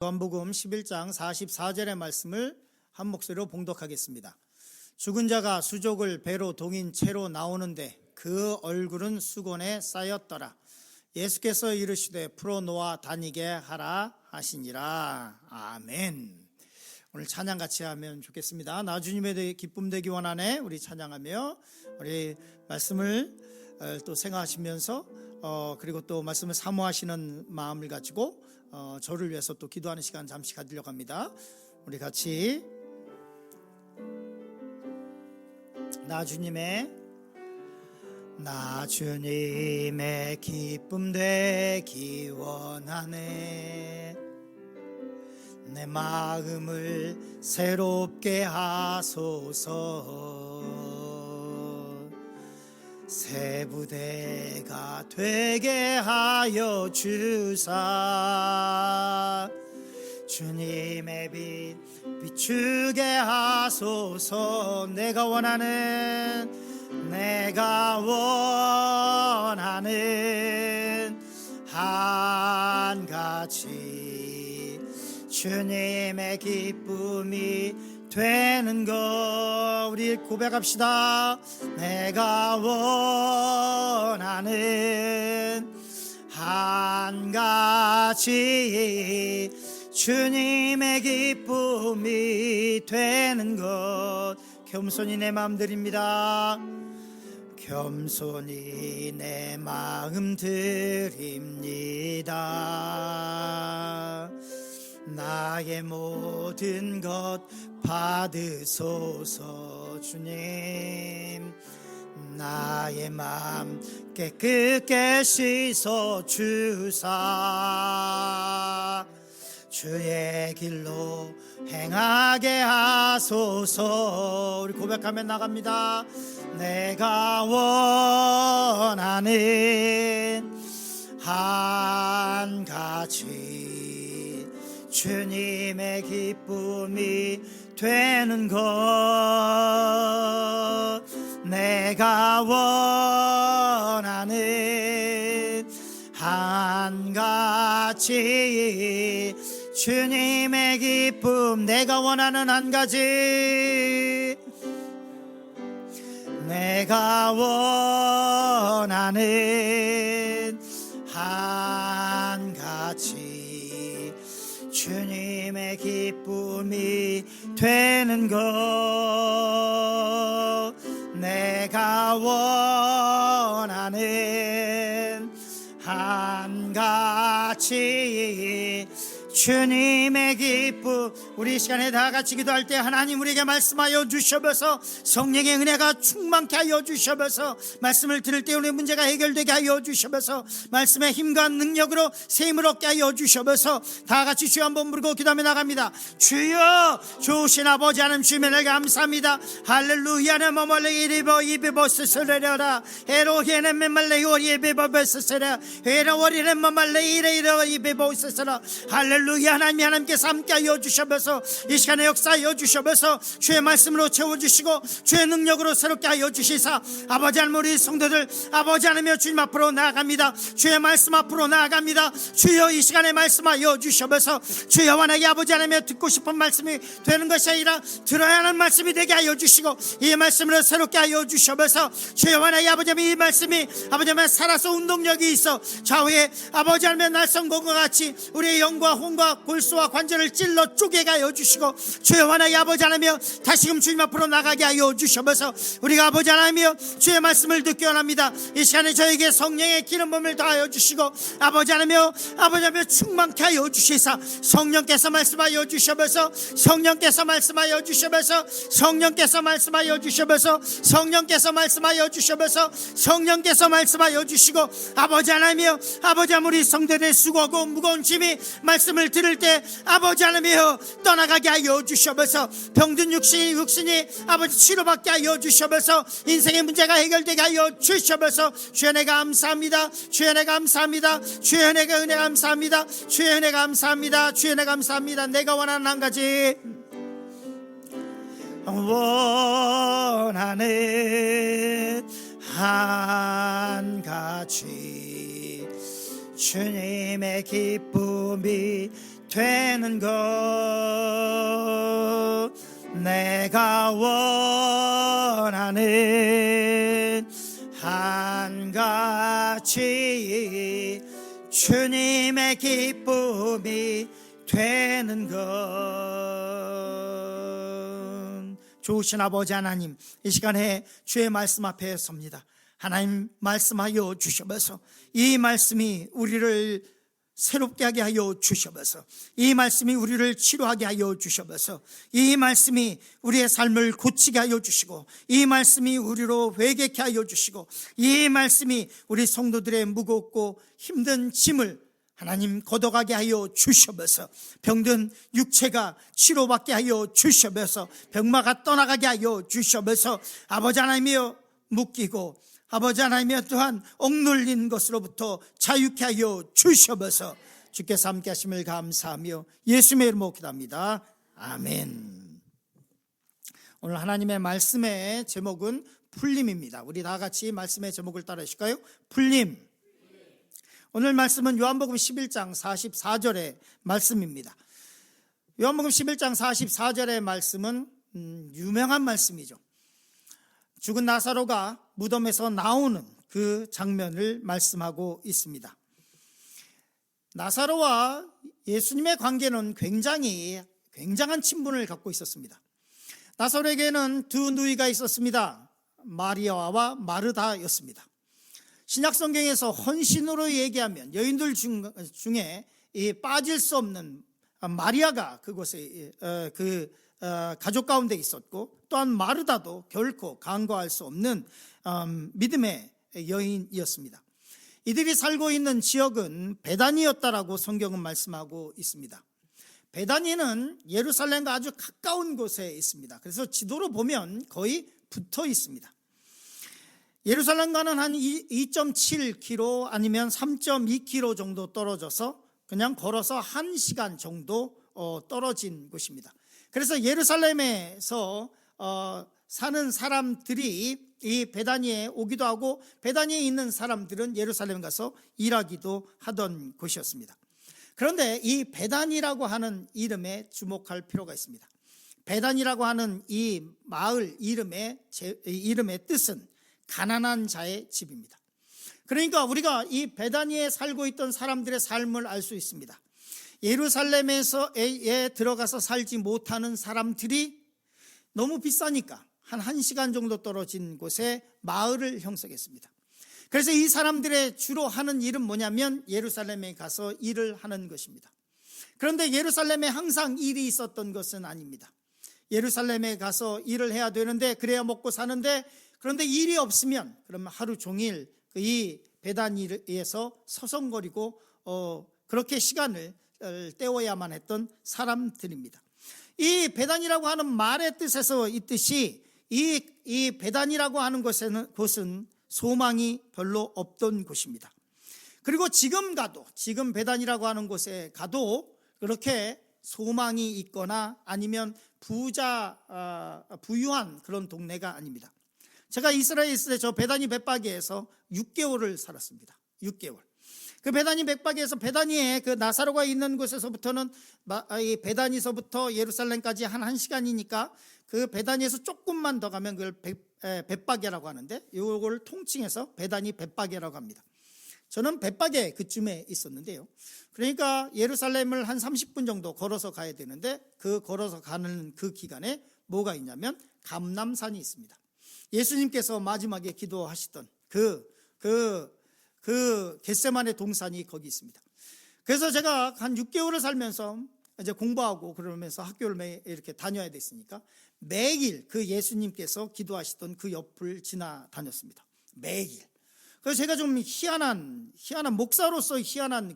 요한복음 11장 44절의 말씀을 한 목소리로 봉독하겠습니다. 죽은 자가 수족을 배로 동인 채로 나오는데 그 얼굴은 수건에 쌓였더라. 예수께서 이르시되 풀어놓아 다니게 하라 하시니라. 아멘. 오늘 찬양 같이 하면 좋겠습니다. 나 주님의 기쁨 되기 원하네. 우리 찬양하며 우리 말씀을 또 생각하시면서 그리고 또 말씀을 사모하시는 마음을 가지고 저를 위해서 또 기도하는 시간 잠시 가지려고 합니다. 우리 같이 나 주님의 기쁨 되기 원하네. 내 마음을 새롭게 하소서. 새 부대가 되게 하여 주사. 주님의 빛 비추게 하소서. 내가 원하는 한 가지 주님의 기쁨이 되는 것. 우리 고백합시다. 내가 원하는 한 가지 주님의 기쁨이 되는 것. 겸손히 내 마음 드립니다. 겸손히 내 마음 드립니다. 나의 모든 것 받으소서. 주님, 나의 마음 깨끗게 씻어 주사. 주의 길로 행하게 하소서. 우리 고백하며 나갑니다. 내가 원하는 한 가지 주님의 기쁨이 되는 것. 내가 원하는 한 가지 주님의 기쁨. 내가 원하는 한 가지. 내가 원하는 한 가지 주님의 기쁨이 되는 것. 내가 원하는 한 가지 주님의 기쁨. 우리 이 시간에 다 같이 기도할 때 하나님 우리에게 말씀하여 주셔서 성령의 은혜가 충만케 하여 주셔서 말씀을 들을 때 우리의 문제가 해결되게 하여 주셔서 말씀의 힘과 능력으로 세임을 얻게 하여 주셔서 다 같이 주여 한번 부르고 기도하며 나갑니다. 주여, 좋으신 아버지 하나님 주님의 날 감사합니다. 할렐루야. 내 머멀레 이리버 이비버스스레라 에로히에네 메말레 오리에비버스스레 에로워리네 머말레 이레이러 이비버스스라. 할렐루야. 하나님께서 함께 하여 주셔서 이 시간에 역사하여 주셔서 주의 말씀으로 채워주시고 주의 능력으로 새롭게 하여 주시사 아버지 하나님 우리 성도들 아버지 하나님여 주님 앞으로 나아갑니다. 주의 말씀 앞으로 나아갑니다. 주여 이 시간에 말씀하여 주셔서 주여 wan하게 아버지 하나님여 듣고 싶은 말씀이 되는 것이 아니라 들어야 하는 말씀이 되게 하여 주시고 이 말씀으로 새롭게 하여 주셔서 주여 wan하게 아버지 하나님 이 말씀이 아버지 하나님 살아서 운동력이 있어 좌우에 아버지 하나님의 날성공과 같이 우리의 영과 혼과 골수와 관절을 찔러 쪼개게 하여 주시고 주여 wan하게 아버지 하나님여 다시금 주님 앞으로 나가게 하여 주셔서 우리가 아버지 하나님여 주의 말씀을 듣기 원합니다. 이 시간에 저에게 성령의 기름 부음을 더하여 주시고 아버지 하나님여 충만케 하여 주시사 성령께서 말씀하여 주셔서 성령께서 말씀하여 주셔서 성령께서 말씀하여 주셔서 성령께서 말씀하여 주셔서 성령께서 말씀하여 주시고 아버지 하나님여 아버지 하나님 우리 성도들의 수고하고 무거운 짐이 말씀을 들을 때 아버지 하나님여 떠나가게 하여 주셔서 병든 육신이 아버지 치료받게 하여 주셔서 인생의 문제가 해결되게 하여 주셔서 주의 은혜 감사합니다. 주의 은혜 감사합니다. 주의 은혜 감사합니다. 주의 은혜 감사합니다. 주의 은혜 감사합니다. 내가 원하는 한 가지 원하는 한 가지 주님의 기쁨이 되는 것 내가 원하는 한 가지 주님의 기쁨이 되는 것. 좋으신 아버지 하나님, 이 시간에 주의 말씀 앞에 섭니다. 하나님 말씀하여 주셔서 이 말씀이 우리를 새롭게 하게 하여 주셔서 이 말씀이 우리를 치료하게 하여 주셔서 이 말씀이 우리의 삶을 고치게 하여 주시고 이 말씀이 우리로 회개케 하여 주시고 이 말씀이 우리 성도들의 무겁고 힘든 짐을 하나님 걷어가게 하여 주셔서 병든 육체가 치료받게 하여 주셔서 병마가 떠나가게 하여 주셔서 아버지 하나님이여 묶이고 아버지 하나님이여 또한 억눌린 것으로부터 자유케 하여 주셔서 주께서 함께 하심을 감사하며 예수님의 이름으로 기도합니다. 아멘. 오늘 하나님의 말씀의 제목은 풀림입니다. 우리 다 같이 말씀의 제목을 따라 하실까요? 풀림. 오늘 말씀은 요한복음 11장 44절의 말씀입니다. 요한복음 11장 44절의 말씀은 유명한 말씀이죠. 죽은 나사로가 무덤에서 나오는 그 장면을 말씀하고 있습니다. 나사로와 예수님의 관계는 굉장한 친분을 갖고 있었습니다. 나사로에게는 두 누이가 있었습니다. 마리아와 마르다였습니다. 신약 성경에서 헌신으로 얘기하면 여인들 중에 빠질 수 없는 마리아가 그곳에 가족 가운데 있었고 또한 마르다도 결코 간과할 수 없는 믿음의 여인이었습니다. 이들이 살고 있는 지역은 베다니였다라고 성경은 말씀하고 있습니다. 베다니는 예루살렘과 아주 가까운 곳에 있습니다. 그래서 지도로 보면 거의 붙어 있습니다. 예루살렘과는 한 2.7km 아니면 3.2km 정도 떨어져서 그냥 걸어서 1시간 정도 떨어진 곳입니다. 그래서 예루살렘에서 사는 사람들이 이 베다니에 오기도 하고 베다니에 있는 사람들은 예루살렘 가서 일하기도 하던 곳이었습니다. 그런데 이 베다니라고 하는 이름에 주목할 필요가 있습니다. 베다니라고 하는 이 마을 이름의 뜻은 가난한 자의 집입니다. 그러니까 우리가 이 베다니에 살고 있던 사람들의 삶을 알 수 있습니다. 예루살렘에 들어가서 살지 못하는 사람들이 너무 비싸니까 한 1시간 정도 떨어진 곳에 마을을 형성했습니다. 그래서 이 사람들의 주로 하는 일은 뭐냐면 예루살렘에 가서 일을 하는 것입니다. 그런데 예루살렘에 항상 일이 있었던 것은 아닙니다. 예루살렘에 가서 일을 해야 되는데 그래야 먹고 사는데 그런데 일이 없으면 그러면 하루 종일 이 베다니에서 서성거리고 그렇게 시간을 때워야만 했던 사람들입니다. 이 베다니라고 하는 말의 뜻에서 있듯이 이 베다니라고 하는 곳은 소망이 별로 없던 곳입니다. 그리고 지금 베다니라고 하는 곳에 가도 그렇게 소망이 있거나 아니면 부유한 그런 동네가 아닙니다. 제가 이스라엘에 있을 때 저 베다니 벳바기에서 6개월을 살았습니다. 6개월. 그 베다니 벳바기에서 베다니에 그 나사로가 있는 곳에서부터는 베다니서부터 예루살렘까지 한 1시간이니까 그 베다니에서 조금만 더 가면 그걸 벳바게라고 하는데 이걸 통칭해서 베다니 벳바게라고 합니다. 저는 벳바게 그쯤에 있었는데요. 그러니까 예루살렘을 한 30분 정도 걸어서 가야 되는데 그 걸어서 가는 그 기간에 뭐가 있냐면 감람산이 있습니다. 예수님께서 마지막에 기도하시던 그 겟세마네 동산이 거기 있습니다. 그래서 제가 한 6개월을 살면서 이제 공부하고 그러면서 학교를 이렇게 다녀야 됐으니까 매일 그 예수님께서 기도하시던 그 옆을 지나다녔습니다. 매일. 그래서 제가 좀 희한한 목사로서 희한한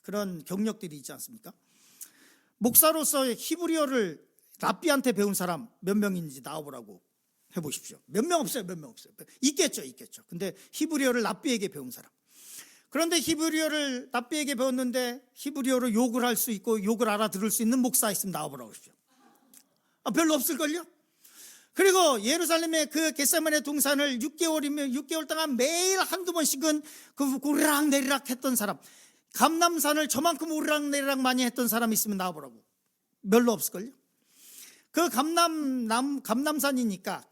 그런 경력들이 있지 않습니까? 목사로서 히브리어를 랍비한테 배운 사람 몇 명인지 나와보라고 해보십시오. 몇 명 없어요. 있겠죠. 근데 히브리어를 랍비에게 배운 사람. 그런데 히브리어를 랍비에게 배웠는데 히브리어로 욕을 할 수 있고 욕을 알아들을 수 있는 목사 있으면 나와보라고 하십시오. 별로 없을걸요? 그리고 예루살렘의 그 겟세마네 동산을 6개월 동안 매일 한두 번씩은 그 고리락 내리락 했던 사람. 감람산을 저만큼 오르락내리락 많이 했던 사람이 있으면 나와보라고. 별로 없을걸요. 그 감람산이니까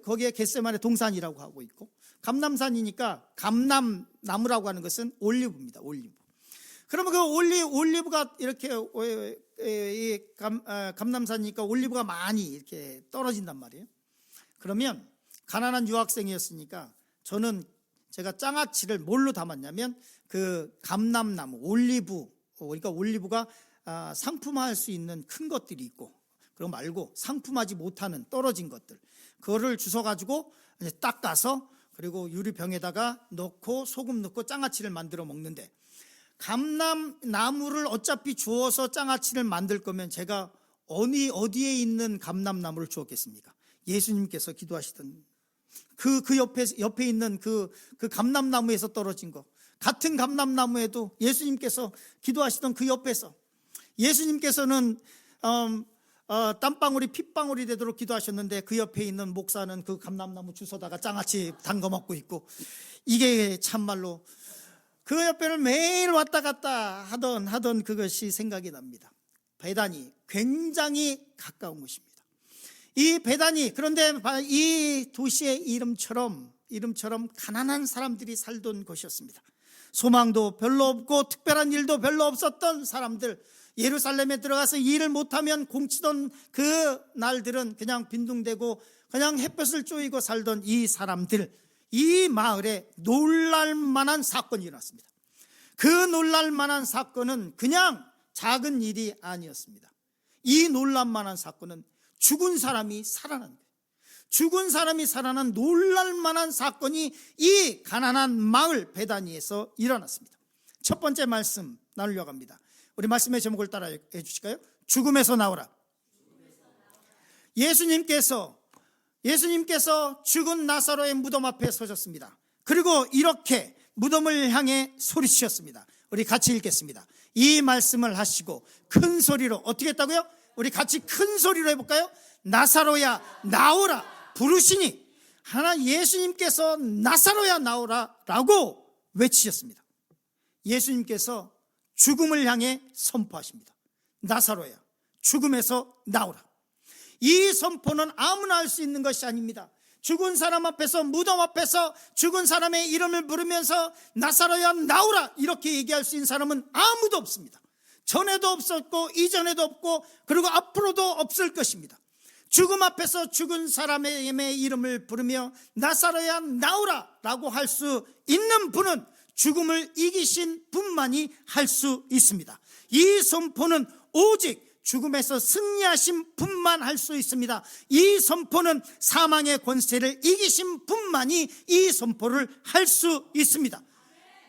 거기에 겟세마네 동산이라고 하고 있고, 감람산이니까 감람나무라고 하는 것은 올리브입니다. 올리브. 그러면 그 올리브가 이렇게 감람산이니까 올리브가 많이 이렇게 떨어진단 말이에요. 그러면 가난한 유학생이었으니까 제가 장아찌를 뭘로 담았냐면 그 감람나무 올리브, 그러니까 올리브가 상품화할 수 있는 큰 것들이 있고, 그거 말고 상품하지 못하는 떨어진 것들, 그거를 주워 가지고 닦아서 그리고 유리병에다가 넣고 소금 넣고 장아찌를 만들어 먹는데, 감람나무를 어차피 주워서 장아찌를 만들 거면 제가 어디에 있는 감람나무를 주었겠습니까? 예수님께서 기도하시던 그 옆에 있는 그 감람나무에서 떨어진 거, 같은 감람나무에도 예수님께서 기도하시던 그 옆에서, 예수님께서는 땀방울이 핏방울이 되도록 기도하셨는데 그 옆에 있는 목사는 그 감람나무 주워다가 장아찌 담궈 먹고 있고, 이게 참말로 그 옆에를 매일 왔다 갔다 하던 그것이 생각이 납니다. 베다니, 굉장히 가까운 곳입니다. 이 베다니, 그런데 이 도시의 이름처럼 가난한 사람들이 살던 곳이었습니다. 소망도 별로 없고 특별한 일도 별로 없었던 사람들, 예루살렘에 들어가서 일을 못하면 공치던 그 날들은 그냥 빈둥대고 그냥 햇볕을 쬐이고 살던 이 사람들, 이 마을에 놀랄만한 사건이 일어났습니다. 그 놀랄만한 사건은 그냥 작은 일이 아니었습니다. 이 놀랄만한 사건은 죽은 사람이 살아난 거예요. 죽은 사람이 살아난 놀랄만한 사건이 이 가난한 마을 베다니에서 일어났습니다. 첫 번째 말씀 나누려고 합니다. 우리 말씀의 제목을 따라해 주실까요? 죽음에서 나오라. 예수님께서 죽은 나사로의 무덤 앞에 서셨습니다. 그리고 이렇게 무덤을 향해 소리치셨습니다. 우리 같이 읽겠습니다. 이 말씀을 하시고 큰 소리로, 어떻게 했다고요? 우리 같이 큰 소리로 해볼까요? 나사로야 나오라 부르시니, 예수님께서 나사로야 나오라 라고 외치셨습니다. 예수님께서 죽음을 향해 선포하십니다. 나사로야 죽음에서 나오라. 이 선포는 아무나 할 수 있는 것이 아닙니다. 죽은 사람 앞에서, 무덤 앞에서 죽은 사람의 이름을 부르면서 나사로야 나오라 이렇게 얘기할 수 있는 사람은 아무도 없습니다. 전에도 없었고 이전에도 없고 그리고 앞으로도 없을 것입니다. 죽음 앞에서 죽은 사람의 이름을 부르며 나사로야 나오라 라고 할 수 있는 분은 죽음을 이기신 분만이 할 수 있습니다. 이 선포는 오직 죽음에서 승리하신 분만 할 수 있습니다. 이 선포는 사망의 권세를 이기신 분만이 이 선포를 할 수 있습니다.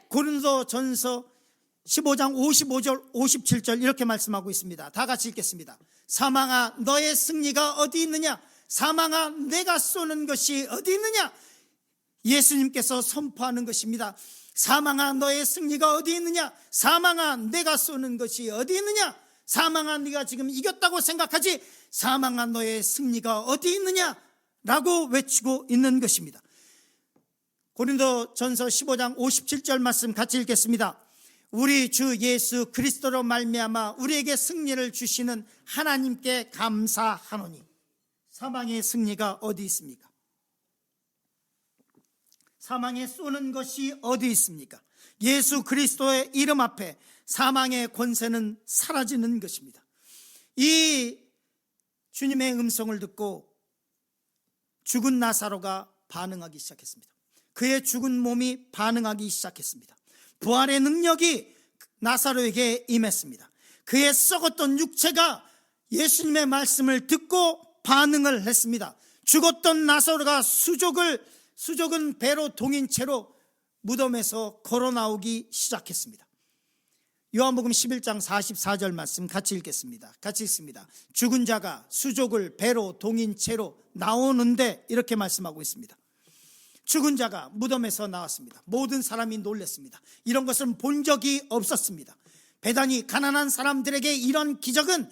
고린도전서 15장 55절 57절 이렇게 말씀하고 있습니다. 다 같이 읽겠습니다. 사망아 너의 승리가 어디 있느냐? 사망아 내가 쏘는 것이 어디 있느냐? 예수님께서 선포하는 것입니다. 사망아 너의 승리가 어디 있느냐? 사망아 내가 쏘는 것이 어디 있느냐? 사망아 네가 지금 이겼다고 생각하지, 사망아 너의 승리가 어디 있느냐? 라고 외치고 있는 것입니다. 고린도전서 15장 57절 말씀 같이 읽겠습니다. 우리 주 예수 그리스도로 말미암아 우리에게 승리를 주시는 하나님께 감사하노니. 사망의 승리가 어디 있습니까? 사망에 쏘는 것이 어디 있습니까? 예수 그리스도의 이름 앞에 사망의 권세는 사라지는 것입니다. 이 주님의 음성을 듣고 죽은 나사로가 반응하기 시작했습니다. 그의 죽은 몸이 반응하기 시작했습니다. 부활의 능력이 나사로에게 임했습니다. 그의 썩었던 육체가 예수님의 말씀을 듣고 반응을 했습니다. 죽었던 나사로가 수족은 배로 동인 채로 무덤에서 걸어 나오기 시작했습니다. 요한복음 11장 44절 말씀 같이 읽겠습니다. 같이 읽습니다. 죽은 자가 수족을 배로 동인 채로 나오는데 이렇게 말씀하고 있습니다. 죽은 자가 무덤에서 나왔습니다. 모든 사람이 놀랐습니다. 이런 것은 본 적이 없었습니다. 베다니 가난한 사람들에게 이런 기적은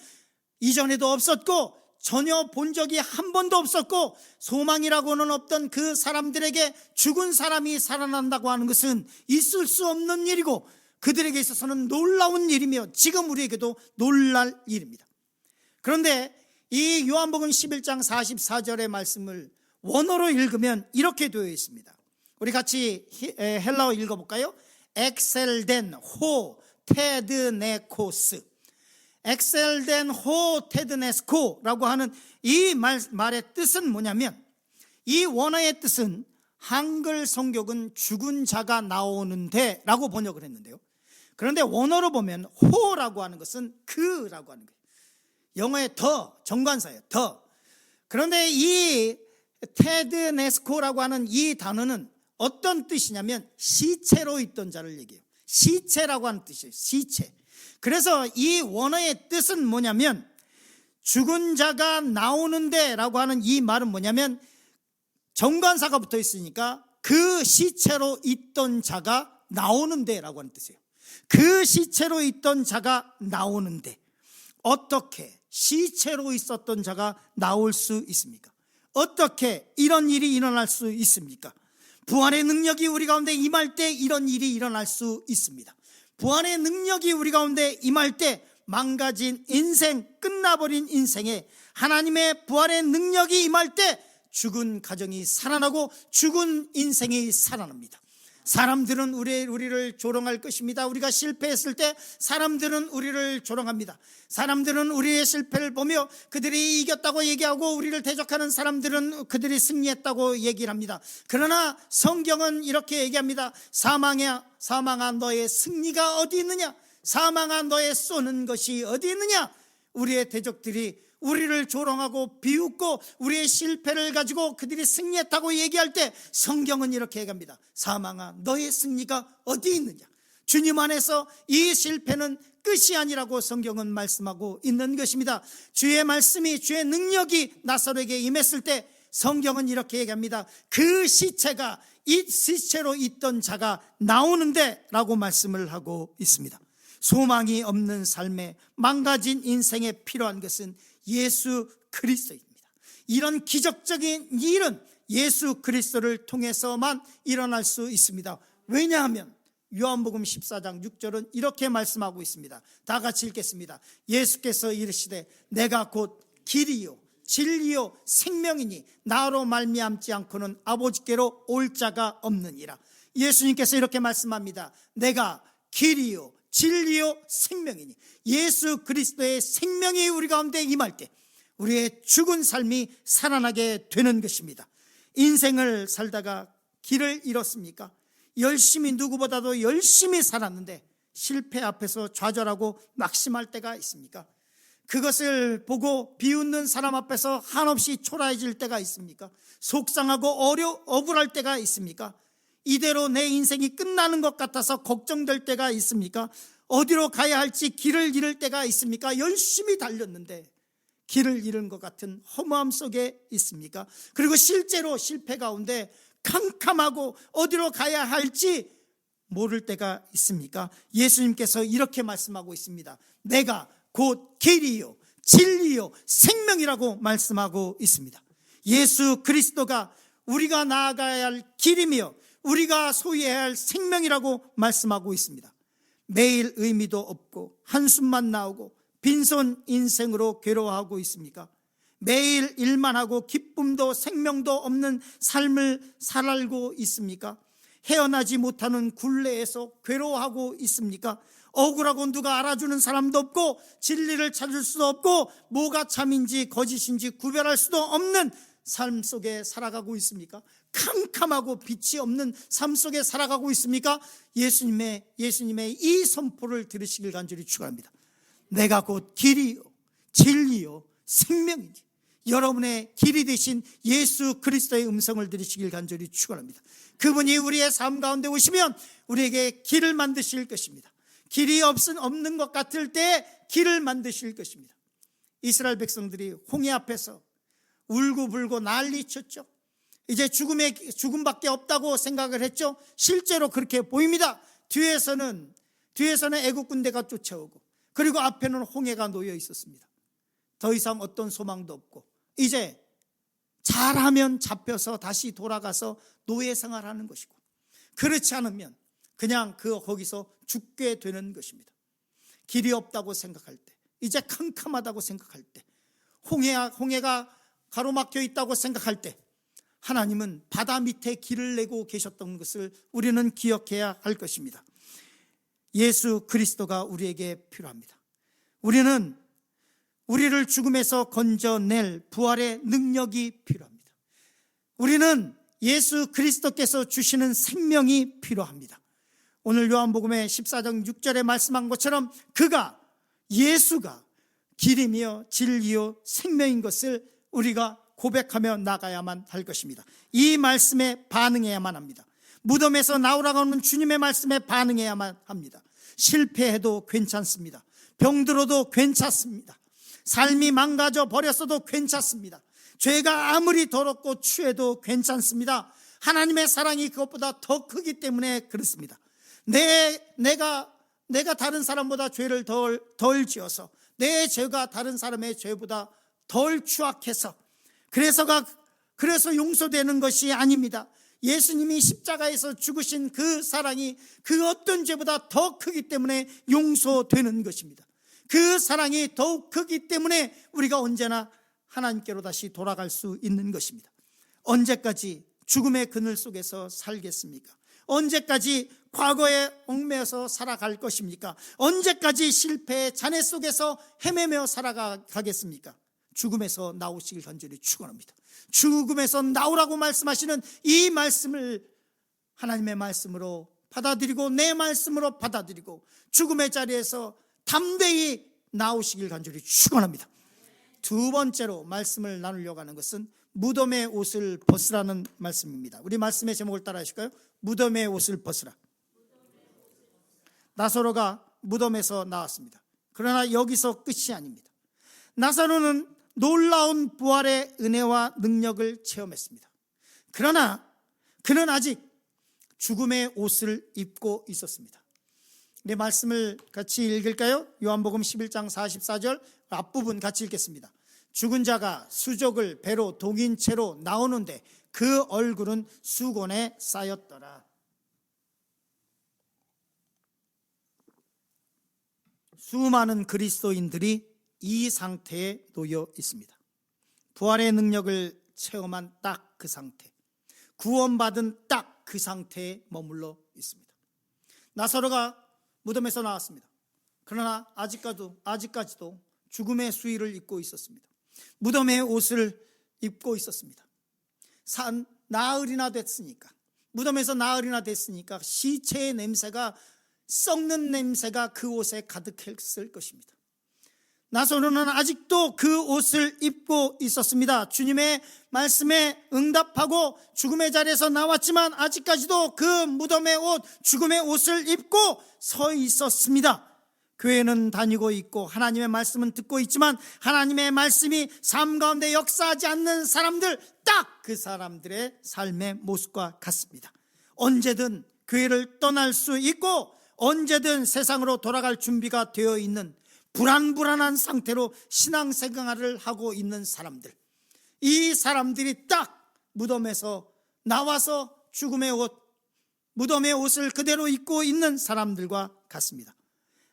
이전에도 없었고 전혀 본 적이 한 번도 없었고, 소망이라고는 없던 그 사람들에게 죽은 사람이 살아난다고 하는 것은 있을 수 없는 일이고, 그들에게 있어서는 놀라운 일이며 지금 우리에게도 놀랄 일입니다. 그런데 이 요한복음 11장 44절의 말씀을 원어로 읽으면 이렇게 되어 있습니다. 우리 같이 헬라어 읽어볼까요? 엑셀덴 호 테드네코스. 엑셀덴 호 테드네스코라고 하는 이 말의 뜻은 뭐냐면, 이 원어의 뜻은 한글 성격은 죽은 자가 나오는데 라고 번역을 했는데요, 그런데 원어로 보면 호라고 하는 것은 그라고 하는 거예요. 영어의 더, 정관사예요. 더. 그런데 이 테드네스코라고 하는 이 단어는 어떤 뜻이냐면 시체로 있던 자를 얘기해요. 시체라고 하는 뜻이에요. 시체. 그래서 이 원어의 뜻은 뭐냐면, 죽은 자가 나오는데 라고 하는 이 말은 뭐냐면, 정관사가 붙어 있으니까 그 시체로 있던 자가 나오는데 라고 하는 뜻이에요. 그 시체로 있던 자가 나오는데, 어떻게 시체로 있었던 자가 나올 수 있습니까? 어떻게 이런 일이 일어날 수 있습니까? 부활의 능력이 우리 가운데 임할 때 이런 일이 일어날 수 있습니다. 부활의 능력이 우리 가운데 임할 때 망가진 인생, 끝나버린 인생에 하나님의 부활의 능력이 임할 때 죽은 가정이 살아나고 죽은 인생이 살아납니다. 사람들은 우리를 조롱할 것입니다. 우리가 실패했을 때 사람들은 우리를 조롱합니다. 사람들은 우리의 실패를 보며 그들이 이겼다고 얘기하고, 우리를 대적하는 사람들은 그들이 승리했다고 얘기를 합니다. 그러나 성경은 이렇게 얘기합니다. 사망아 너의 승리가 어디 있느냐? 사망아 너의 쏘는 것이 어디 있느냐? 우리의 대적들이 우리를 조롱하고 비웃고 우리의 실패를 가지고 그들이 승리했다고 얘기할 때 성경은 이렇게 얘기합니다. 사망아 너의 승리가 어디 있느냐? 주님 안에서 이 실패는 끝이 아니라고 성경은 말씀하고 있는 것입니다. 주의 말씀이, 주의 능력이 나사로에게 임했을 때 성경은 이렇게 얘기합니다. 그 시체가, 이 시체로 있던 자가 나오는데 라고 말씀을 하고 있습니다. 소망이 없는 삶에, 망가진 인생에 필요한 것은 예수 그리스도입니다. 이런 기적적인 일은 예수 그리스도를 통해서만 일어날 수 있습니다. 왜냐하면 요한복음 14장 6절은 이렇게 말씀하고 있습니다. 다 같이 읽겠습니다. 예수께서 이르시되 내가 곧 길이요 진리요 생명이니 나로 말미암지 않고는 아버지께로 올 자가 없느니라. 예수님께서 이렇게 말씀합니다. 내가 길이요 진리요 생명이니, 예수 그리스도의 생명이 우리 가운데 임할 때 우리의 죽은 삶이 살아나게 되는 것입니다. 인생을 살다가 길을 잃었습니까? 열심히, 누구보다도 열심히 살았는데 실패 앞에서 좌절하고 낙심할 때가 있습니까? 그것을 보고 비웃는 사람 앞에서 한없이 초라해질 때가 있습니까? 속상하고 억울할 때가 있습니까? 이대로 내 인생이 끝나는 것 같아서 걱정될 때가 있습니까? 어디로 가야 할지 길을 잃을 때가 있습니까? 열심히 달렸는데 길을 잃은 것 같은 허무함 속에 있습니까? 그리고 실제로 실패 가운데 캄캄하고 어디로 가야 할지 모를 때가 있습니까? 예수님께서 이렇게 말씀하고 있습니다. 내가 곧 길이요 진리요 생명이라고 말씀하고 있습니다. 예수 그리스도가 우리가 나아가야 할 길이며 우리가 소유해야 할 생명이라고 말씀하고 있습니다. 매일 의미도 없고 한숨만 나오고 빈손 인생으로 괴로워하고 있습니까? 매일 일만 하고 기쁨도 생명도 없는 삶을 살고 있습니까? 헤어나지 못하는 굴레에서 괴로워하고 있습니까? 억울하고 누가 알아주는 사람도 없고 진리를 찾을 수도 없고 뭐가 참인지 거짓인지 구별할 수도 없는 삶 속에 살아가고 있습니까? 캄캄하고 빛이 없는 삶 속에 살아가고 있습니까? 예수님의 이 선포를 들으시길 간절히 축원합니다. 내가 곧 길이요 진리요 생명이니, 여러분의 길이 되신 예수 그리스도의 음성을 들으시길 간절히 축원합니다. 그분이 우리의 삶 가운데 오시면 우리에게 길을 만드실 것입니다. 길이 없는 것 같을 때 길을 만드실 것입니다. 이스라엘 백성들이 홍해 앞에서 울고불고 난리쳤죠. 이제 죽음밖에 없다고 생각을 했죠. 실제로 그렇게 보입니다. 뒤에서는 애국 군대가 쫓아오고, 그리고 앞에는 홍해가 놓여 있었습니다. 더 이상 어떤 소망도 없고, 이제 잘하면 잡혀서 다시 돌아가서 노예 생활하는 것이고, 그렇지 않으면 그냥 거기서 죽게 되는 것입니다. 길이 없다고 생각할 때, 이제 캄캄하다고 생각할 때, 홍해가 가로막혀 있다고 생각할 때 하나님은 바다 밑에 길을 내고 계셨던 것을 우리는 기억해야 할 것입니다. 예수 그리스도가 우리에게 필요합니다. 우리는 우리를 죽음에서 건져낼 부활의 능력이 필요합니다. 우리는 예수 그리스도께서 주시는 생명이 필요합니다. 오늘 요한복음의 14장 6절에 말씀한 것처럼 예수가 길이며 진리요 생명인 것을 우리가 고백하며 나가야만 할 것입니다. 이 말씀에 반응해야만 합니다. 무덤에서 나오라고 하는 주님의 말씀에 반응해야만 합니다. 실패해도 괜찮습니다. 병들어도 괜찮습니다. 삶이 망가져 버렸어도 괜찮습니다. 죄가 아무리 더럽고 추해도 괜찮습니다. 하나님의 사랑이 그것보다 더 크기 때문에 그렇습니다. 내가 다른 사람보다 죄를 덜 지어서, 내 죄가 다른 사람의 죄보다 덜 추악해서 그래서 용서되는 것이 아닙니다. 예수님이 십자가에서 죽으신 그 사랑이 그 어떤 죄보다 더 크기 때문에 용서되는 것입니다. 그 사랑이 더욱 크기 때문에 우리가 언제나 하나님께로 다시 돌아갈 수 있는 것입니다. 언제까지 죽음의 그늘 속에서 살겠습니까? 언제까지 과거에 얽매여서 살아갈 것입니까? 언제까지 실패의 잔해 속에서 헤매며 살아가겠습니까? 죽음에서 나오시길 간절히 축원합니다. 죽음에서 나오라고 말씀하시는 이 말씀을 하나님의 말씀으로 받아들이고, 내 말씀으로 받아들이고, 죽음의 자리에서 담대히 나오시길 간절히 축원합니다. 두 번째로 말씀을 나누려고 하는 것은 무덤의 옷을 벗으라는 말씀입니다. 우리 말씀의 제목을 따라 하실까요? 무덤의 옷을 벗으라. 나사로가 무덤에서 나왔습니다. 그러나 여기서 끝이 아닙니다. 나사로는 놀라운 부활의 은혜와 능력을 체험했습니다. 그러나 그는 아직 죽음의 옷을 입고 있었습니다. 내 말씀을 같이 읽을까요? 요한복음 11장 44절 앞부분 같이 읽겠습니다. 죽은 자가 수족을 배로 동인 채로 나오는데 그 얼굴은 수건에 쌓였더라. 수많은 그리스도인들이 이 상태에 놓여 있습니다. 부활의 능력을 체험한 딱 그 상태, 구원받은 딱 그 상태에 머물러 있습니다. 나사로가 무덤에서 나왔습니다. 그러나 아직까지도 죽음의 수의를 입고 있었습니다. 무덤의 옷을 입고 있었습니다. 나흘이나 됐으니까, 무덤에서 나흘이나 됐으니까 시체의 냄새가, 썩는 냄새가 그 옷에 가득했을 것입니다. 나사로는 아직도 그 옷을 입고 있었습니다. 주님의 말씀에 응답하고 죽음의 자리에서 나왔지만 아직까지도 그 무덤의 옷, 죽음의 옷을 입고 서 있었습니다. 교회는 다니고 있고 하나님의 말씀은 듣고 있지만 하나님의 말씀이 삶 가운데 역사하지 않는 사람들, 딱 그 사람들의 삶의 모습과 같습니다. 언제든 교회를 떠날 수 있고 언제든 세상으로 돌아갈 준비가 되어 있는 불안한 상태로 신앙생활을 하고 있는 사람들, 이 사람들이 딱 무덤에서 나와서 죽음의 옷, 무덤의 옷을 그대로 입고 있는 사람들과 같습니다.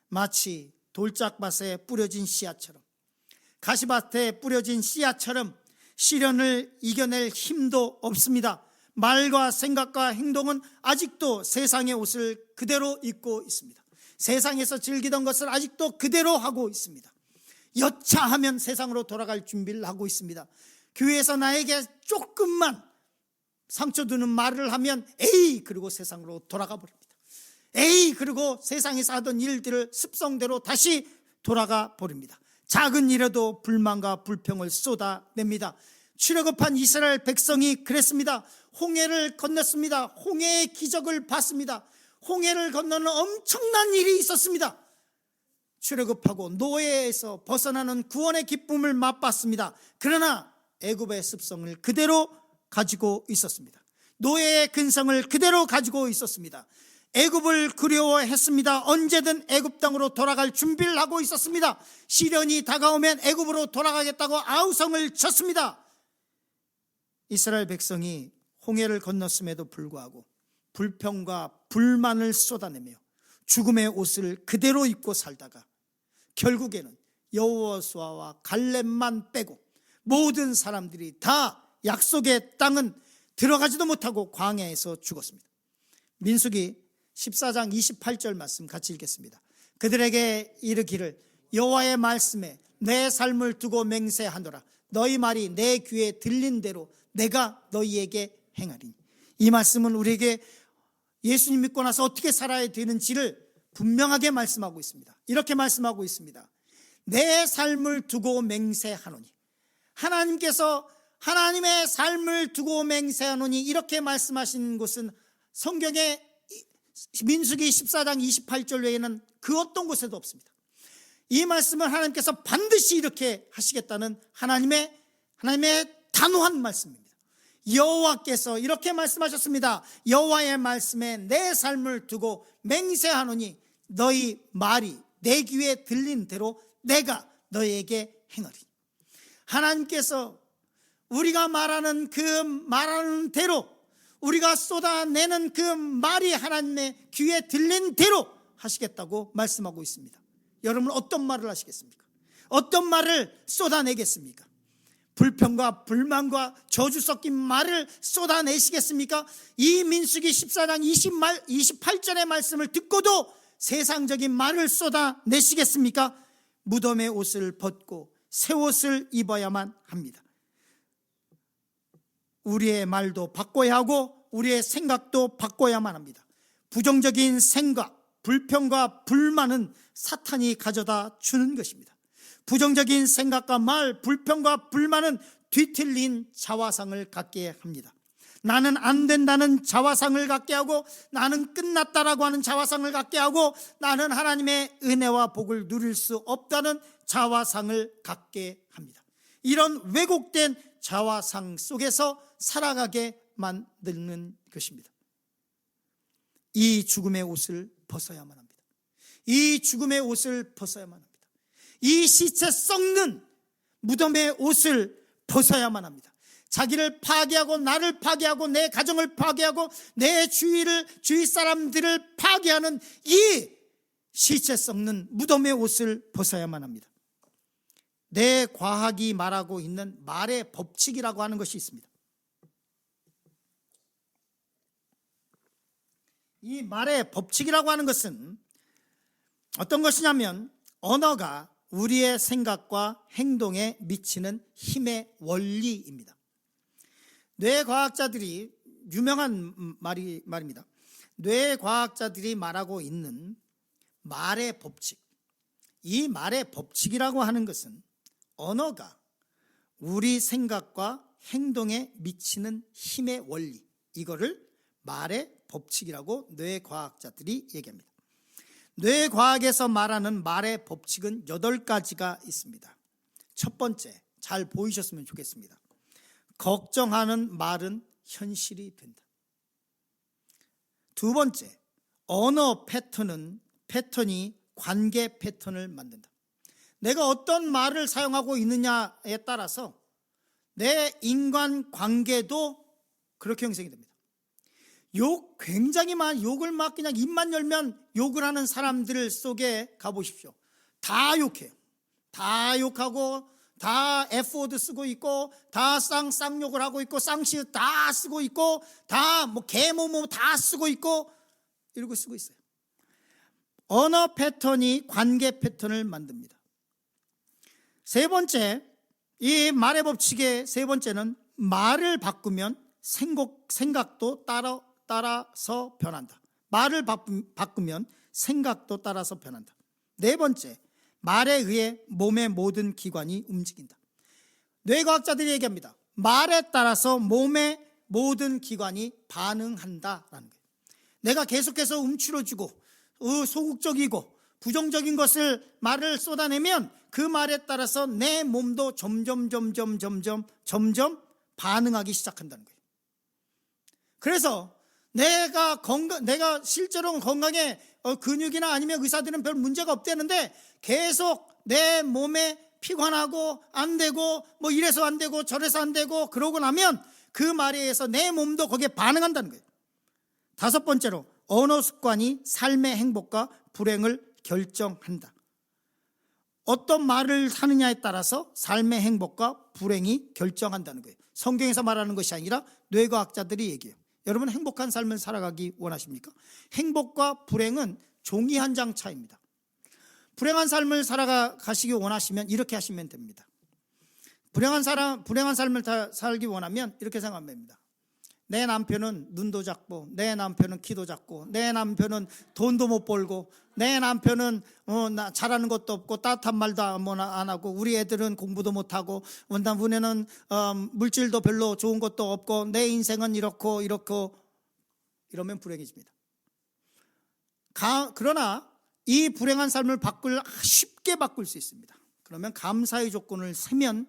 마치 돌짝밭에 뿌려진 씨앗처럼, 가시밭에 뿌려진 씨앗처럼 시련을 이겨낼 힘도 없습니다. 말과 생각과 행동은 아직도 세상의 옷을 그대로 입고 있습니다. 세상에서 즐기던 것을 아직도 그대로 하고 있습니다. 여차하면 세상으로 돌아갈 준비를 하고 있습니다. 교회에서 나에게 조금만 상처 주는 말을 하면 에이 그리고 세상으로 돌아가 버립니다. 에이 그리고 세상에서 하던 일들을 습성대로 다시 돌아가 버립니다. 작은 일에도 불만과 불평을 쏟아냅니다. 출애굽한 이스라엘 백성이 그랬습니다. 홍해를 건넜습니다. 홍해의 기적을 봤습니다. 홍해를 건너는 엄청난 일이 있었습니다. 출애굽하고 노예에서 벗어나는 구원의 기쁨을 맛봤습니다. 그러나 애굽의 습성을 그대로 가지고 있었습니다. 노예의 근성을 그대로 가지고 있었습니다. 애굽을 그리워했습니다. 언제든 애굽 땅으로 돌아갈 준비를 하고 있었습니다. 시련이 다가오면 애굽으로 돌아가겠다고 아우성을 쳤습니다. 이스라엘 백성이 홍해를 건넜음에도 불구하고 불평과 불만을 쏟아내며 죽음의 옷을 그대로 입고 살다가 결국에는 여호수아와 갈렙만 빼고 모든 사람들이 다 약속의 땅은 들어가지도 못하고 광야에서 죽었습니다. 민수기 14장 28절 말씀 같이 읽겠습니다. 그들에게 이르기를 여호와의 말씀에 내 삶을 두고 맹세하노라. 너희 말이 내 귀에 들린 대로 내가 너희에게 행하리니. 이 말씀은 우리에게 예수님 믿고 나서 어떻게 살아야 되는지를 분명하게 말씀하고 있습니다. 이렇게 말씀하고 있습니다. 내 삶을 두고 맹세하노니. 하나님께서 하나님의 삶을 두고 맹세하노니 이렇게 말씀하신 곳은 성경의 민수기 14장 28절 외에는 그 어떤 곳에도 없습니다. 이 말씀을 하나님께서 반드시 이렇게 하시겠다는 하나님의 단호한 말씀입니다. 여호와께서 이렇게 말씀하셨습니다. 여호와의 말씀에 내 삶을 두고 맹세하노니 너희 말이 내 귀에 들린 대로 내가 너희에게 행하리. 하나님께서 우리가 말하는 대로, 우리가 쏟아내는 그 말이 하나님의 귀에 들린 대로 하시겠다고 말씀하고 있습니다. 여러분 어떤 말을 하시겠습니까? 어떤 말을 쏟아내겠습니까? 불평과 불만과 저주 섞인 말을 쏟아내시겠습니까? 이 민수기 14장 28절의 말씀을 듣고도 세상적인 말을 쏟아내시겠습니까? 무덤의 옷을 벗고 새 옷을 입어야만 합니다. 우리의 말도 바꿔야 하고 우리의 생각도 바꿔야만 합니다. 부정적인 생각, 불평과 불만은 사탄이 가져다 주는 것입니다. 부정적인 생각과 말, 불평과 불만은 뒤틀린 자화상을 갖게 합니다. 나는 안 된다는 자화상을 갖게 하고, 나는 끝났다라고 하는 자화상을 갖게 하고, 나는 하나님의 은혜와 복을 누릴 수 없다는 자화상을 갖게 합니다. 이런 왜곡된 자화상 속에서 살아가게 만드는 것입니다. 이 죽음의 옷을 벗어야만 합니다. 이 죽음의 옷을 벗어야만 합니다. 이 시체 썩는 무덤의 옷을 벗어야만 합니다. 자기를 파괴하고 나를 파괴하고 내 가정을 파괴하고 내 주위 사람들을 파괴하는 이 시체 썩는 무덤의 옷을 벗어야만 합니다. 내 과학이 말하고 있는 말의 법칙이라고 하는 것이 있습니다. 이 말의 법칙이라고 하는 것은 어떤 것이냐면 언어가 우리의 생각과 행동에 미치는 힘의 원리입니다. 뇌과학자들이 유명한 말입니다. 뇌과학자들이 말하고 있는 말의 법칙, 이 말의 법칙이라고 하는 것은 언어가 우리 생각과 행동에 미치는 힘의 원리, 이거를 말의 법칙이라고 뇌과학자들이 얘기합니다. 뇌과학에서 말하는 말의 법칙은 8가지가 있습니다. 첫 번째, 잘 보이셨으면 좋겠습니다. 걱정하는 말은 현실이 된다. 두 번째, 언어 패턴이 관계 패턴을 만든다. 내가 어떤 말을 사용하고 있느냐에 따라서 내 인간 관계도 그렇게 형성이 됩니다. 굉장히 많은 욕을 막 그냥 입만 열면 욕을 하는 사람들 속에 가보십시오. 다 욕해요. 다 욕하고 다 F워드 쓰고 있고 다 쌍욕을 하고 있고 쌍시읒 다 쓰고 있고 다 개모모 다 쓰고 있고 이러고 쓰고 있어요. 언어 패턴이 관계 패턴을 만듭니다. 세 번째, 이 말의 법칙의 세 번째는 말을 바꾸면 생각도 따라서 변한다. 말을 바꾸면 생각도 따라서 변한다. 네 번째, 말에 의해 몸의 모든 기관이 움직인다. 뇌과학자들이 얘기합니다. 말에 따라서 몸의 모든 기관이 반응한다라는 거예요. 내가 계속해서 움츠러지고 소극적이고 부정적인 말을 쏟아내면 그 말에 따라서 내 몸도 점점 반응하기 시작한다는 거예요. 그래서 내가 실제로 건강에 근육이나 아니면 의사들은 별 문제가 없다는데 계속 내 몸에 피곤하고 안 되고 이래서 안 되고 저래서 안 되고 그러고 나면 그 말에 의해서 내 몸도 거기에 반응한다는 거예요. 다섯 번째로, 언어 습관이 삶의 행복과 불행을 결정한다. 어떤 말을 하느냐에 따라서 삶의 행복과 불행이 결정한다는 거예요. 성경에서 말하는 것이 아니라 뇌과학자들이 얘기해요. 여러분, 행복한 삶을 살아가기 원하십니까? 행복과 불행은 종이 한 장 차이입니다. 불행한 삶을 살아가시기 원하시면 이렇게 하시면 됩니다. 불행한 삶을 살기 원하면 이렇게 생각하면 됩니다. 내 남편은 눈도 작고, 내 남편은 키도 작고, 내 남편은 돈도 못 벌고, 내 남편은 잘하는 것도 없고 따뜻한 말도 안 하고, 우리 애들은 공부도 못하고, 우리는 물질도 별로 좋은 것도 없고, 내 인생은 이렇고 이러면 불행해집니다. 그러나 이 불행한 삶을 쉽게 바꿀 수 있습니다. 그러면 감사의 조건을 세면,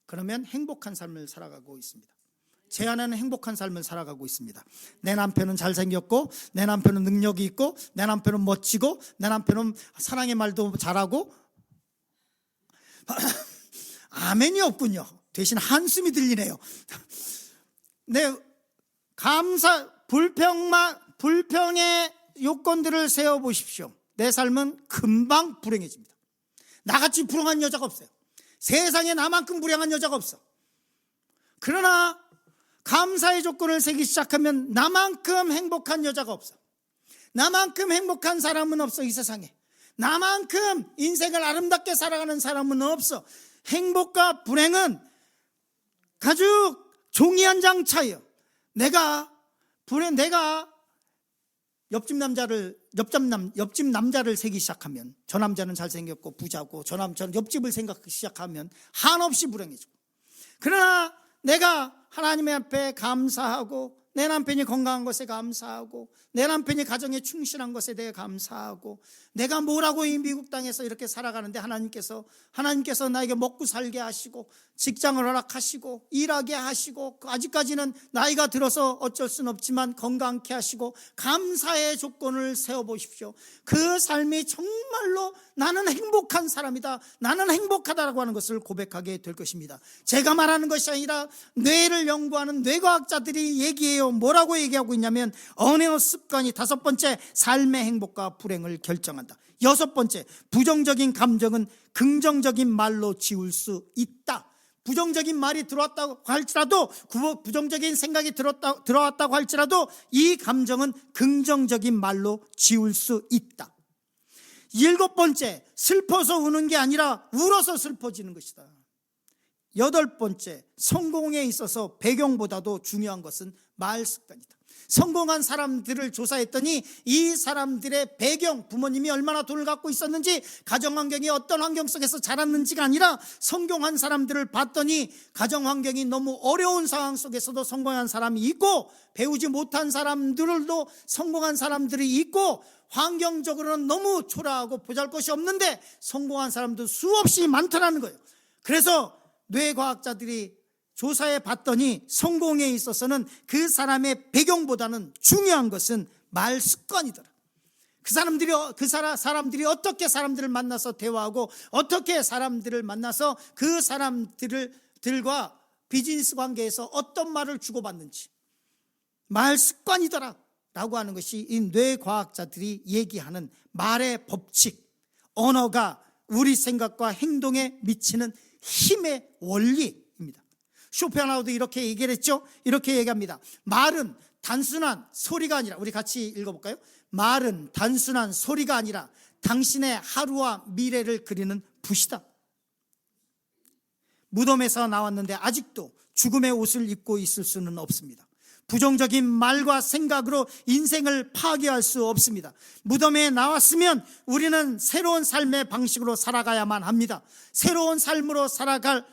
그러면 행복한 삶을 살아가고 있습니다. 제 아내는 행복한 삶을 살아가고 있습니다. 내 남편은 잘생겼고, 내 남편은 능력이 있고, 내 남편은 멋지고, 내 남편은 사랑의 말도 잘하고. 아멘이 없군요. 대신 한숨이 들리네요. 불평의 요건들을 세워보십시오. 내 삶은 금방 불행해집니다. 나같이 불행한 여자가 없어요. 세상에 나만큼 불행한 여자가 없어. 그러나 감사의 조건을 세기 시작하면 나만큼 행복한 여자가 없어. 나만큼 행복한 사람은 없어, 이 세상에. 나만큼 인생을 아름답게 살아가는 사람은 없어. 행복과 불행은 가죽 종이 한 장 차이요. 내가 옆집 남자를 세기 시작하면, 저 남자는 잘생겼고 부자고, 저 남자는 옆집을 생각하기 시작하면 한없이 불행해지고, 그러나 내가 하나님 앞에 감사하고, 내 남편이 건강한 것에 감사하고, 내 남편이 가정에 충실한 것에 대해 감사하고, 내가 뭐라고 이 미국 땅에서 이렇게 살아가는데 하나님께서 나에게 먹고 살게 하시고, 직장을 허락하시고, 일하게 하시고, 아직까지는 나이가 들어서 어쩔 수는 없지만 건강케 하시고, 감사의 조건을 세워보십시오. 그 삶이 정말로 나는 행복한 사람이다, 나는 행복하다라고 하는 것을 고백하게 될 것입니다. 제가 말하는 것이 아니라 뇌를 연구하는 뇌과학자들이 얘기해요. 뭐라고 얘기하고 있냐면, 언어 습관이 다섯 번째, 삶의 행복과 불행을 결정한다. 여섯 번째, 부정적인 감정은 긍정적인 말로 지울 수 있다. 부정적인 말이 들어왔다고 할지라도, 부정적인 생각이 들어왔다고 할지라도 이 감정은 긍정적인 말로 지울 수 있다. 일곱 번째, 슬퍼서 우는 게 아니라 울어서 슬퍼지는 것이다. 여덟 번째, 성공에 있어서 배경보다도 중요한 것은 말 습관이다. 성공한 사람들을 조사했더니 이 사람들의 배경, 부모님이 얼마나 돈을 갖고 있었는지, 가정환경이 어떤 환경 속에서 자랐는지가 아니라, 성공한 사람들을 봤더니 가정환경이 너무 어려운 상황 속에서도 성공한 사람이 있고, 배우지 못한 사람들도 성공한 사람들이 있고, 환경적으로는 너무 초라하고 보잘것이 없는데 성공한 사람도 수없이 많더라는 거예요. 그래서 뇌과학자들이 조사해 봤더니 성공에 있어서는 그 사람의 배경보다는 중요한 것은 말 습관이더라. 사람들이 어떻게 사람들을 만나서 대화하고, 어떻게 사람들을 만나서 그 사람들과 비즈니스 관계에서 어떤 말을 주고받는지, 말 습관이더라 라고 하는 것이 이 뇌과학자들이 얘기하는 말의 법칙, 언어가 우리 생각과 행동에 미치는 힘의 원리입니다. 쇼펜하우도 이렇게 얘기를 했죠. 이렇게 얘기합니다. 말은 단순한 소리가 아니라, 우리 같이 읽어볼까요? 말은 단순한 소리가 아니라 당신의 하루와 미래를 그리는 붓이다. 무덤에서 나왔는데 아직도 죽음의 옷을 입고 있을 수는 없습니다. 부정적인 말과 생각으로 인생을 파괴할 수 없습니다. 무덤에 나왔으면 우리는 새로운 삶의 방식으로 살아가야만 합니다. 새로운 삶으로 살아갈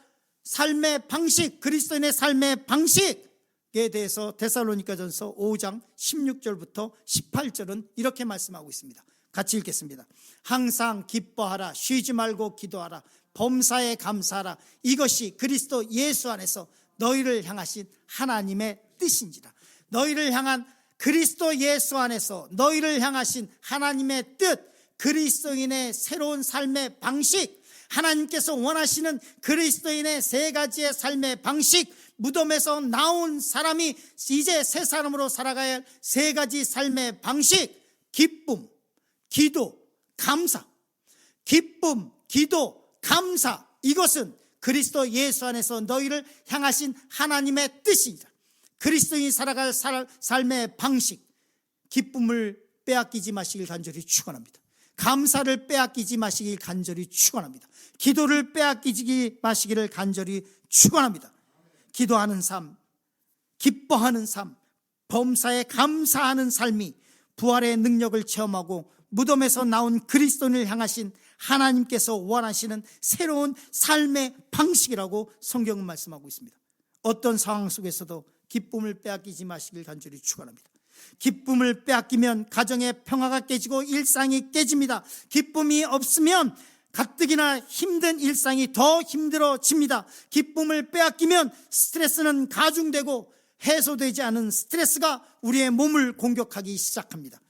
삶의 방식, 그리스도인의 삶의 방식에 대해서 데살로니가전서 5장 16절부터 18절은 이렇게 말씀하고 있습니다. 같이 읽겠습니다. 항상 기뻐하라, 쉬지 말고 기도하라, 범사에 감사하라. 이것이 그리스도 예수 안에서 너희를 향하신 하나님의 뜻인지라. 너희를 향한 그리스도 예수 안에서 너희를 향하신 하나님의 뜻, 그리스도인의 새로운 삶의 방식, 하나님께서 원하시는 그리스도인의 세 가지의 삶의 방식, 무덤에서 나온 사람이 이제 새 사람으로 살아가야 할 세 가지 삶의 방식, 기쁨, 기도, 감사. 기쁨, 기도, 감사, 이것은 그리스도 예수 안에서 너희를 향하신 하나님의 뜻이다. 그리스도인이 살아갈 삶의 방식, 기쁨을 빼앗기지 마시길 간절히 축원합니다. 감사를 빼앗기지 마시길 간절히 축원합니다. 기도를 빼앗기지 마시기를 간절히 축원합니다. 기도하는 삶, 기뻐하는 삶, 범사에 감사하는 삶이 부활의 능력을 체험하고 무덤에서 나온 그리스도인을 향하신 하나님께서 원하시는 새로운 삶의 방식이라고 성경은 말씀하고 있습니다. 어떤 상황 속에서도 기쁨을 빼앗기지 마시길 간절히 축원합니다. 기쁨을 빼앗기면 가정의 평화가 깨지고 일상이 깨집니다. 기쁨이 없으면 가뜩이나 힘든 일상이 더 힘들어집니다. 기쁨을 빼앗기면 스트레스는 가중되고 해소되지 않은 스트레스가 우리의 몸을 공격하기 시작합니다.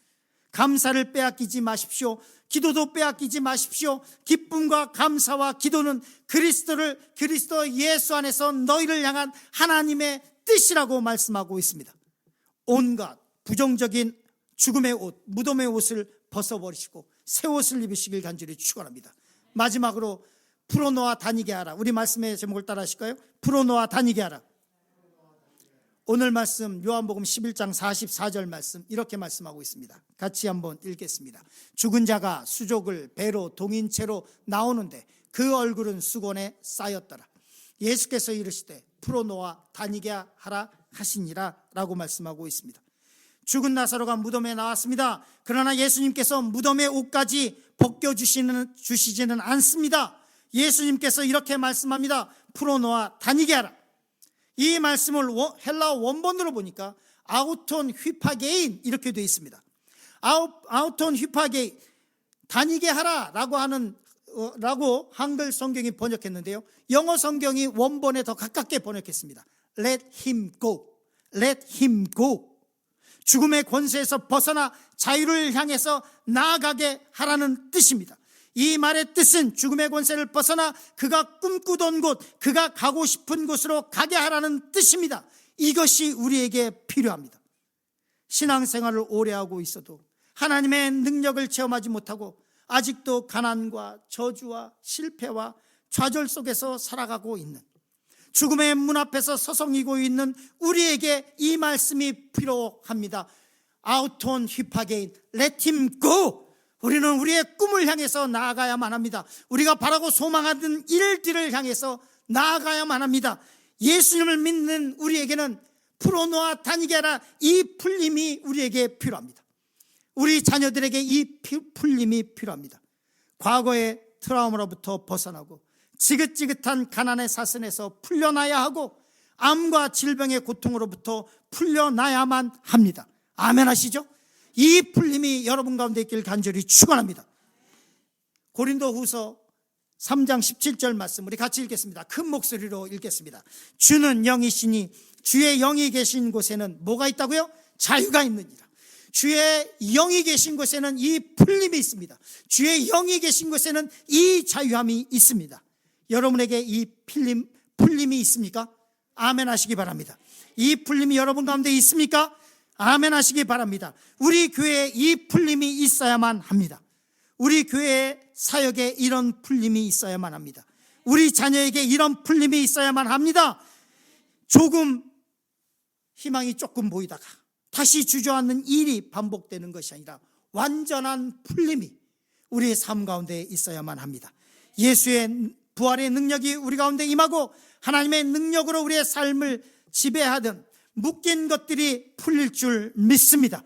감사를 빼앗기지 마십시오. 기도도 빼앗기지 마십시오. 기쁨과 감사와 기도는 그리스도 예수 안에서 너희를 향한 하나님의 뜻이라고 말씀하고 있습니다. 온갖 부정적인 죽음의 옷, 무덤의 옷을 벗어버리시고 새 옷을 입으시길 간절히 축원합니다. 마지막으로 풀어놓아 다니게 하라. 우리 말씀의 제목을 따라 하실까요? 풀어놓아 다니게 하라. 오늘 말씀 요한복음 11장 44절 말씀 이렇게 말씀하고 있습니다. 같이 한번 읽겠습니다. 죽은 자가 수족을 배로 동인채로 나오는데 그 얼굴은 수건에 쌓였더라. 예수께서 이르시되 풀어놓아 다니게 하라 하시니라 라고 말씀하고 있습니다. 죽은 나사로가 무덤에 나왔습니다. 그러나 예수님께서 무덤의 옷까지 벗겨주시지는 않습니다. 예수님께서 이렇게 말씀합니다. 풀어놓아 다니게 하라. 이 말씀을 헬라어 원본으로 보니까 아우톤 휘파게인 이렇게 되어 있습니다. 아우톤 휘파게인, 다니게 하라 라고 한글 성경이 번역했는데요, 영어 성경이 원본에 더 가깝게 번역했습니다. Let him go. Let him go. 죽음의 권세에서 벗어나 자유를 향해서 나아가게 하라는 뜻입니다. 이 말의 뜻은 죽음의 권세를 벗어나 그가 꿈꾸던 곳, 그가 가고 싶은 곳으로 가게 하라는 뜻입니다. 이것이 우리에게 필요합니다. 신앙생활을 오래 하고 있어도 하나님의 능력을 체험하지 못하고 아직도 가난과 저주와 실패와 좌절 속에서 살아가고 있는, 죽음의 문 앞에서 서성이고 있는 우리에게 이 말씀이 필요합니다. 아우톤 휘파게인, let him go. 우리는 우리의 꿈을 향해서 나아가야만 합니다. 우리가 바라고 소망하는 일들을 향해서 나아가야만 합니다. 예수님을 믿는 우리에게는 풀어놓아 다니게 하라, 이 풀림이 우리에게 필요합니다. 우리 자녀들에게 이 풀림이 필요합니다. 과거의 트라우마로부터 벗어나고 지긋지긋한 가난의 사슬에서 풀려나야 하고 암과 질병의 고통으로부터 풀려나야만 합니다. 아멘 하시죠? 이 풀림이 여러분 가운데 있길 간절히 축원합니다. 고린도후서 3장 17절 말씀 우리 같이 읽겠습니다. 큰 목소리로 읽겠습니다. 주는 영이시니 주의 영이 계신 곳에는 뭐가 있다고요? 자유가 있느니라. 주의 영이 계신 곳에는 이 풀림이 있습니다. 주의 영이 계신 곳에는 이 자유함이 있습니다. 여러분에게 이 풀림이 있습니까? 아멘 하시기 바랍니다. 이 풀림이 여러분 가운데 있습니까? 아멘 하시기 바랍니다. 우리 교회에 이 풀림이 있어야만 합니다. 우리 교회의 사역에 이런 풀림이 있어야만 합니다. 우리 자녀에게 이런 풀림이 있어야만 합니다. 조금 희망이 조금 보이다가 다시 주저앉는 일이 반복되는 것이 아니라 완전한 풀림이 우리의 삶 가운데 있어야만 합니다. 예수의 부활의 능력이 우리 가운데 임하고 하나님의 능력으로 우리의 삶을 지배하던 묶인 것들이 풀릴 줄 믿습니다.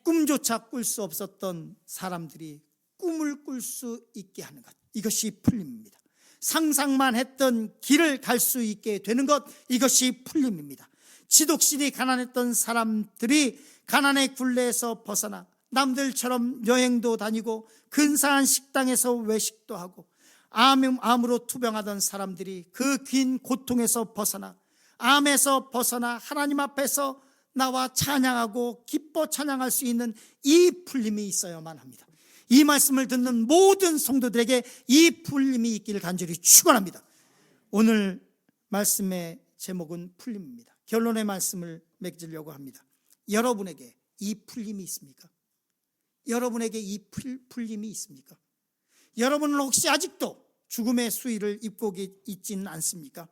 꿈조차 꿀 수 없었던 사람들이 꿈을 꿀 수 있게 하는 것, 이것이 풀림입니다. 상상만 했던 길을 갈 수 있게 되는 것, 이것이 풀림입니다. 지독실이 가난했던 사람들이 가난의 굴레에서 벗어나 남들처럼 여행도 다니고 근사한 식당에서 외식도 하고 암으로 투병하던 사람들이 그 긴 고통에서 벗어나, 암에서 벗어나 하나님 앞에서 나와 찬양하고 기뻐 찬양할 수 있는 이 풀림이 있어야만 합니다. 이 말씀을 듣는 모든 성도들에게 이 풀림이 있기를 간절히 축원합니다. 오늘 말씀의 제목은 풀림입니다. 결론의 말씀을 맺으려고 합니다. 여러분에게 이 풀림이 있습니까? 여러분에게 이 풀림이 있습니까? 여러분은 혹시 아직도 죽음의 수위를 입고 있지는 않습니까?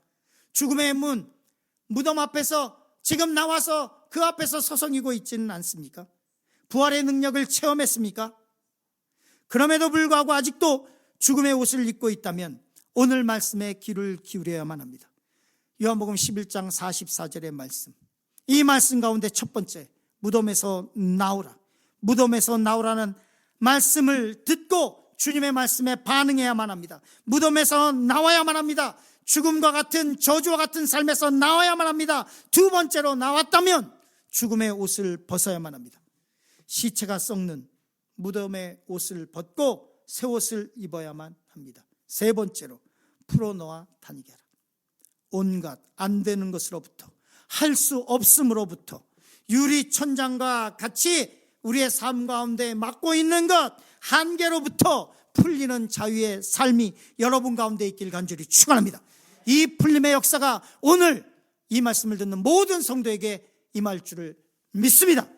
죽음의 문, 무덤 앞에서 지금 나와서 그 앞에서 서성이고 있지는 않습니까? 부활의 능력을 체험했습니까? 그럼에도 불구하고 아직도 죽음의 옷을 입고 있다면 오늘 말씀에 귀를 기울여야만 합니다. 요한복음 11장 44절의 말씀, 이 말씀 가운데 첫 번째, 무덤에서 나오라, 무덤에서 나오라는 말씀을 듣고 주님의 말씀에 반응해야만 합니다. 무덤에서 나와야만 합니다. 죽음과 같은 저주와 같은 삶에서 나와야만 합니다. 두 번째로 나왔다면 죽음의 옷을 벗어야만 합니다. 시체가 썩는 무덤의 옷을 벗고 새 옷을 입어야만 합니다. 세 번째로 풀어놓아 다니게 하라. 온갖 안 되는 것으로부터, 할 수 없음으로부터, 유리천장과 같이 우리의 삶 가운데 막고 있는 것, 한계로부터 풀리는 자유의 삶이 여러분 가운데 있기를 간절히 축원합니다. 이 풀림의 역사가 오늘 이 말씀을 듣는 모든 성도에게 임할 줄을 믿습니다.